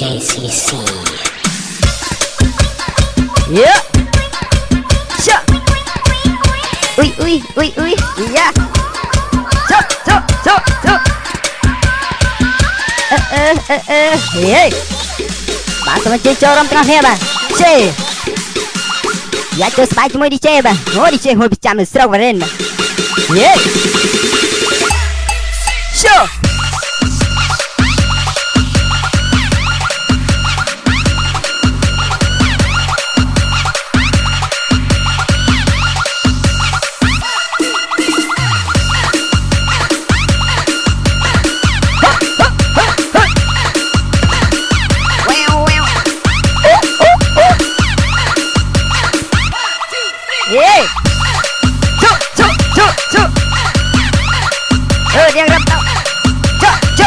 JCC เยอะเชอะอุ้ยยะเชอะเฮ้ยbạn tụi mình chơi chơi rong trăng he bà chơi dạ chơi spy chúng mới đi chơi bà ngồi đi chơi hồi bị chạm được sâu vào lên bà yeah sure yeah chu dia grab tau chu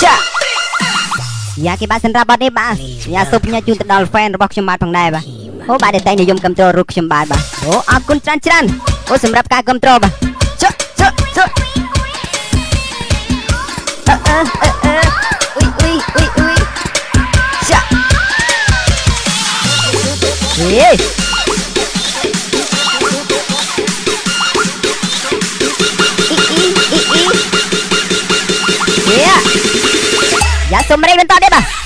sha ya cái bạn sinh ra botនេះបាទញ៉ាសូមផ្ញើជូនទៅដល់ fan របស់ខ្ញុំបាទផងដែរបាទអូបាទដែលតែនិយមគ្រប់គ្រងរូបខ្ញុំបាទអូអរគុណច្រើនអូសម្រាប់ការគ្រប់គ្រងបាទចុអ៊ុយចាហេយ៉ាសូមរេបន្តទៀតបាទ